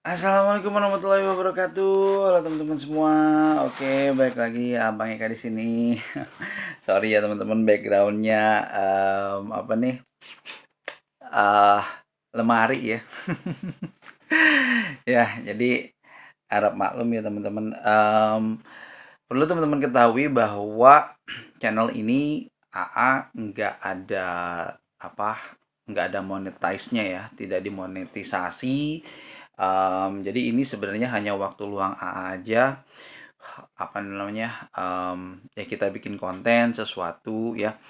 Assalamualaikum warahmatullahi wabarakatuh. Halo teman-teman semua. Oke, balik lagi Abang Eka di sini. Sorry ya teman-teman, backgroundnya apa nih? ah lemari ya. Ya, jadi harap maklum ya teman-teman. Perlu teman-teman ketahui bahwa channel ini AA nggak ada apa nggak ada monetize-nya ya, tidak dimonetisasi. Jadi ini sebenarnya hanya waktu luang AA aja, apa namanya, ya kita bikin konten sesuatu ya.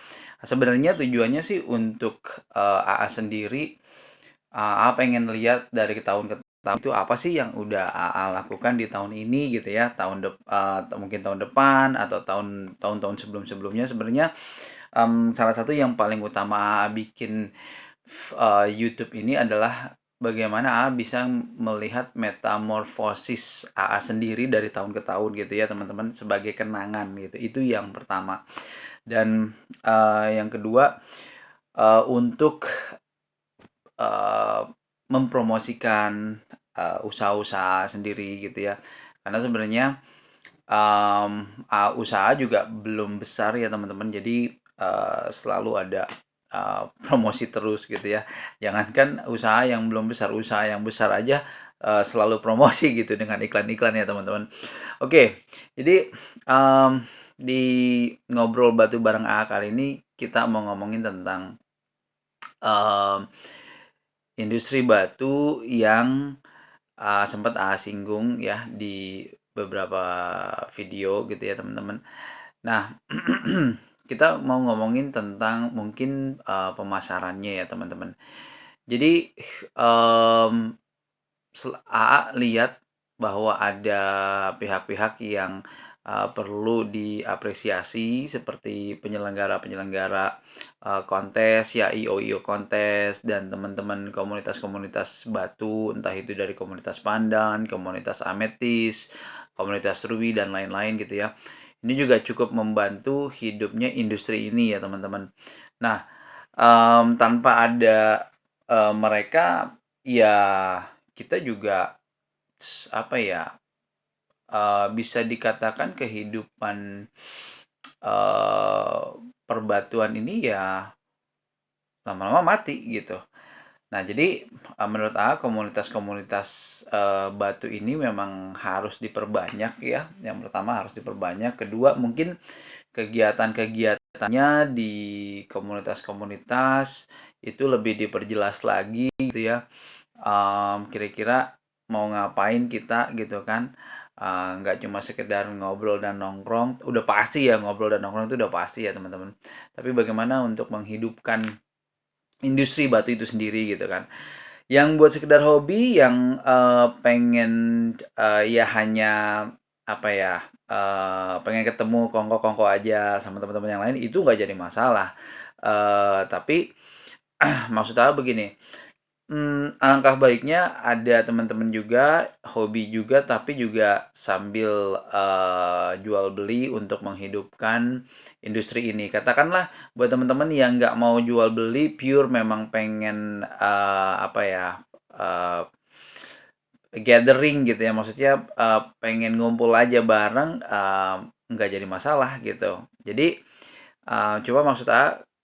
Sebenarnya tujuannya sih untuk AA sendiri. AA pengen lihat dari tahun ke tahun itu apa sih yang udah AA lakukan di tahun ini gitu ya, mungkin tahun depan atau tahun-tahun sebelum-sebelumnya. Sebenarnya salah satu yang paling utama AA bikin YouTube ini adalah bagaimana AA bisa melihat metamorfosis AA sendiri dari tahun ke tahun gitu ya teman-teman, sebagai kenangan gitu. Itu yang pertama. Dan yang kedua, untuk eee, mempromosikan usaha-usaha sendiri gitu ya. Karena sebenarnya usaha juga belum besar ya teman-teman. Jadi selalu ada promosi terus gitu ya. Jangankan usaha yang belum besar, usaha yang besar aja selalu promosi gitu dengan iklan-iklan ya teman-teman. Oke, jadi di ngobrol batu bareng AA kali ini kita mau ngomongin tentang em, industri batu yang sempat singgung ya di beberapa video gitu ya teman-teman. Nah, kita mau ngomongin tentang mungkin pemasarannya ya teman-teman. Jadi em, AA lihat bahwa ada pihak-pihak yang perlu diapresiasi, seperti penyelenggara-penyelenggara kontes ya, IO-IO kontes, dan teman-teman komunitas-komunitas batu, entah itu dari komunitas pandan, komunitas ametis, komunitas ruby, dan lain-lain gitu ya. Ini juga cukup membantu hidupnya industri ini ya teman-teman. Nah, tanpa ada mereka, ya kita juga apa ya, bisa dikatakan kehidupan eee, perbatuan ini ya lama-lama mati gitu. Nah, jadi menurut AA komunitas-komunitas batu ini memang harus diperbanyak ya. Yang pertama harus diperbanyak, kedua mungkin kegiatan-kegiatannya di komunitas-komunitas itu lebih diperjelas lagi gitu ya. Kira-kira mau ngapain kita gitu kan. Nggak cuma sekedar ngobrol dan nongkrong, udah pasti ya ngobrol dan nongkrong itu udah pasti ya teman-teman. Tapi bagaimana untuk menghidupkan industri batu itu sendiri gitu kan. Yang buat sekedar hobi, yang pengen ya hanya apa ya, pengen ketemu kongko-kongko aja sama teman-teman yang lain, itu nggak jadi masalah. Tapi maksud aku begini, alangkah baiknya ada teman-teman juga, hobi juga, tapi juga sambil jual beli untuk menghidupkan industri ini. Katakanlah buat teman-teman yang nggak mau jual beli, pure memang pengen apa ya, eee, gathering gitu ya, maksudnya pengen ngumpul aja bareng, nggak jadi masalah gitu. Jadi coba maksud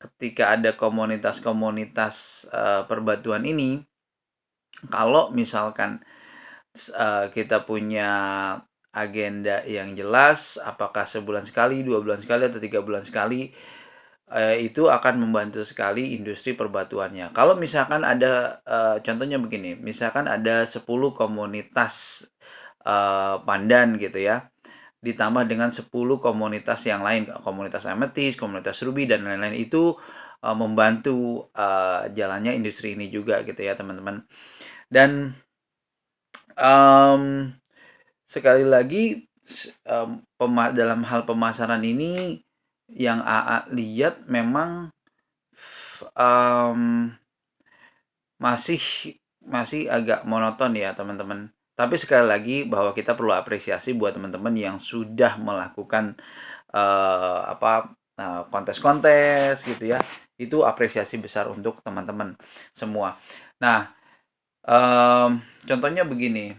ketika ada komunitas-komunitas perbatuan ini, kalau misalkan kita punya agenda yang jelas, apakah sebulan sekali, 2 bulan sekali, atau 3 bulan sekali, itu akan membantu sekali industri perbatuannya. Kalau misalkan ada, contohnya begini, misalkan ada 10 komunitas pandan gitu ya, ditambah dengan 10 komunitas yang lain, komunitas ametis, komunitas ruby, dan lain-lain, itu membantu jalannya industri ini juga gitu ya teman-teman. Dan Mmm, sekali lagi dalam hal pemasaran ini yang AA lihat memang mmm, masih masih agak monoton ya teman-teman. Tapi sekali lagi bahwa kita perlu apresiasi buat teman-teman yang sudah melakukan kontes-kontes gitu ya. Itu apresiasi besar untuk teman-teman semua. Nah, Contohnya begini,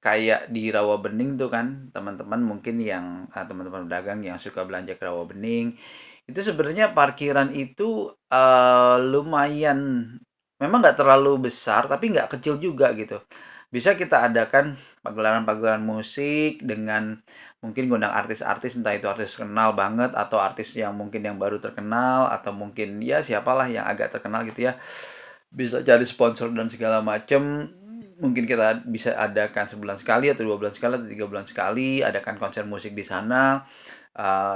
kayak di Rawabening tuh kan, teman-teman mungkin yang teman-teman pedagang yang suka belanja ke Rawabening, itu sebenarnya parkiran itu, lumayan memang nggak terlalu besar, tapi nggak kecil juga gitu. Bisa kita adakan pagelaran-pagelaran musik dengan mungkin ngundang artis-artis, entah itu artis kenal banget atau artis yang mungkin yang baru terkenal atau mungkin ya siapalah yang agak terkenal gitu ya. Bisa cari sponsor dan segala macam. Mungkin kita bisa adakan sebulan sekali atau 2 bulan sekali atau 3 bulan sekali adakan konser musik di sana,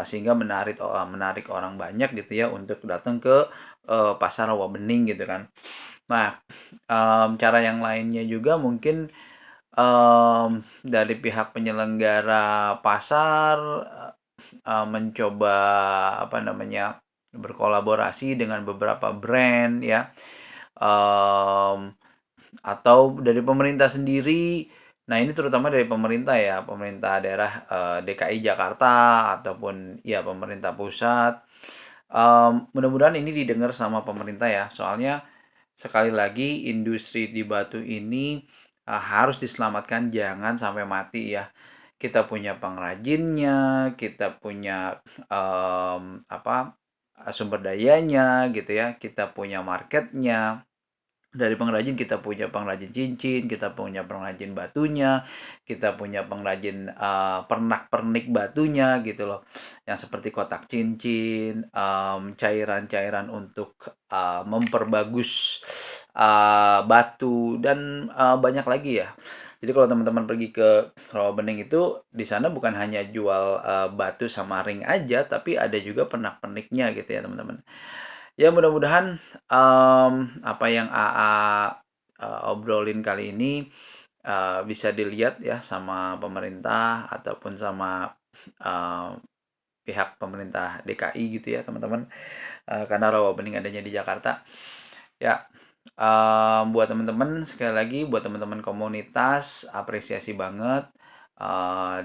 sehingga menarik orang banyak gitu ya untuk datang ke pasar Rawabening gitu kan. Nah, cara yang lainnya juga mungkin dari pihak penyelenggara pasar mencoba apa namanya berkolaborasi dengan beberapa brand ya. Em, atau dari pemerintah sendiri. Nah, ini terutama dari pemerintah ya, pemerintah daerah DKI Jakarta ataupun ya pemerintah pusat. Mudah-mudahan ini didengar sama pemerintah ya. Soalnya sekali lagi industri di Batu ini harus diselamatkan, jangan sampai mati ya. Kita punya pengrajinnya, kita punya apa sumber dayanya gitu ya, kita punya marketnya. Dari pengrajin kita punya pengrajin cincin, kita punya pengrajin batunya, kita punya pengrajin pernak-pernik batunya gitu loh. Yang seperti kotak cincin, cairan-cairan untuk memperbagus batu dan banyak lagi ya. Jadi kalau teman-teman pergi ke Rawabening itu di sana bukan hanya jual batu sama ring aja, tapi ada juga pernak-perniknya gitu ya teman-teman. Ya mudah-mudahan apa yang AA obrolin kali ini bisa dilihat ya sama pemerintah ataupun sama eee, pihak pemerintah DKI gitu ya teman-teman, karena Rawapening adanya di Jakarta. Ya, buat teman-teman sekali lagi buat teman-teman komunitas apresiasi banget,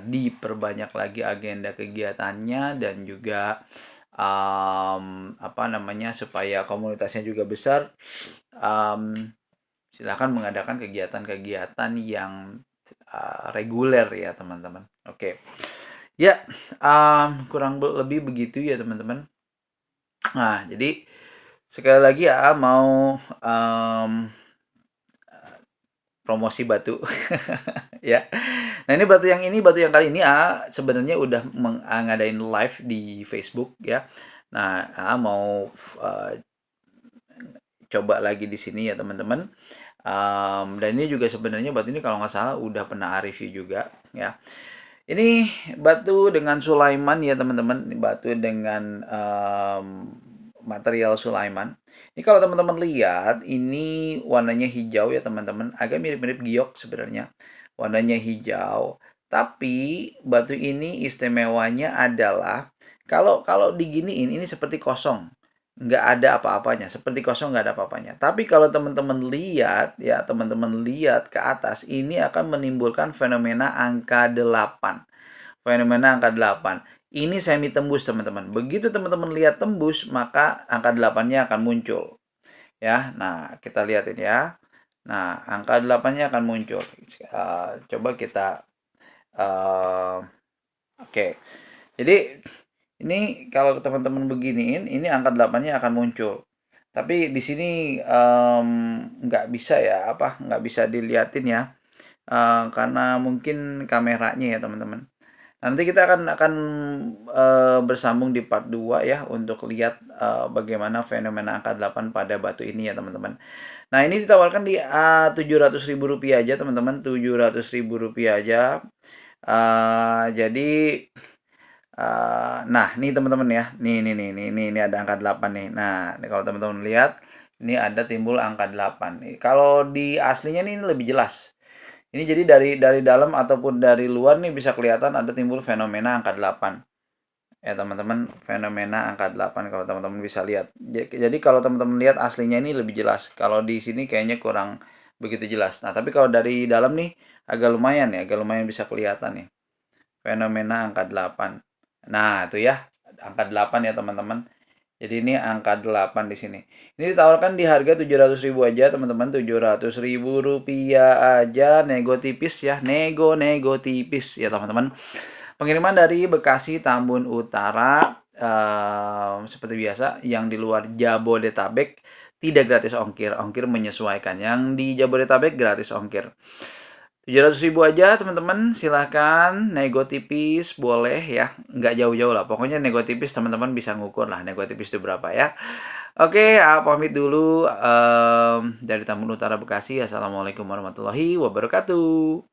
diperbanyak lagi agenda kegiatannya dan juga apa namanya, supaya komunitasnya juga besar, silakan mengadakan kegiatan-kegiatan yang reguler ya teman-teman. Oke, ya kurang lebih begitu ya teman-teman. Nah, jadi sekali lagi ya mau promosi batu ya. Nah batu yang kali ini sebenarnya udah ngadain live di Facebook ya. Nah, mau coba lagi di sini ya teman-teman. Dan ini juga sebenarnya batu ini kalau nggak salah udah pernah review juga ya. Ini batu dengan Sulaiman ya teman-teman. Ini batu dengan material Sulaiman. Ini kalau teman-teman lihat, ini warnanya hijau ya teman-teman. Agak mirip-mirip giok sebenarnya. Warnanya hijau. Tapi batu ini istimewanya adalah kalau kalau diginiin ini seperti kosong, nggak ada apa-apanya, seperti kosong nggak ada apa-apanya. Tapi kalau teman-teman lihat ya, teman-teman lihat ke atas, ini akan menimbulkan fenomena angka 8. Fenomena angka 8. Ini semi tembus teman-teman. Begitu teman-teman lihat tembus, maka angka 8-nya akan muncul. Ya, nah kita lihat ini ya. Nah, angka 8-nya akan muncul. Coba kita oke. Jadi ini kalau teman-teman beginiin, ini angka 8-nya akan muncul. Tapi di sini nggak bisa ya, nggak bisa dilihatin ya, karena mungkin kameranya ya teman-teman. Nanti kita akan bersambung di part 2 ya untuk lihat bagaimana fenomena angka 8 pada batu ini ya teman-teman. Nah ini ditawarkan di Rp700.000 aja teman-teman, Rp700.000 aja. Jadi nah, nih teman-teman ya. Nih ada angka 8 nih. Nah, ini kalau teman-teman lihat, ini ada timbul angka 8. Kalau di aslinya nih ini lebih jelas. Ini jadi dari dalam ataupun dari luar nih bisa kelihatan ada timbul fenomena angka 8. Ya teman-teman, fenomena angka 8 kalau teman-teman bisa lihat. Jadi kalau teman-teman lihat aslinya ini lebih jelas. Kalau di sini kayaknya kurang begitu jelas. Nah, tapi kalau dari dalam nih agak lumayan ya, agak lumayan bisa kelihatan nih. Fenomena angka 8. Nah, itu ya, angka 8 ya teman-teman. Jadi ini angka 8 di sini. Ini ditawarkan di harga 700.000 aja, teman-teman. 700.000 rupiah aja, nego tipis ya. Nego tipis ya, teman-teman. Pengiriman dari Bekasi Tambun Utara, seperti biasa, yang di luar Jabodetabek tidak gratis ongkir. Ongkir menyesuaikan. Yang di Jabodetabek gratis ongkir. 700.000 aja, teman-teman. Silahkan nego tipis, boleh ya. Nggak jauh-jauh lah. Pokoknya nego tipis, teman-teman bisa ngukur lah nego tipis itu berapa ya. Oke, pamit dulu dari Tambun Utara Bekasi. Assalamualaikum warahmatullahi wabarakatuh.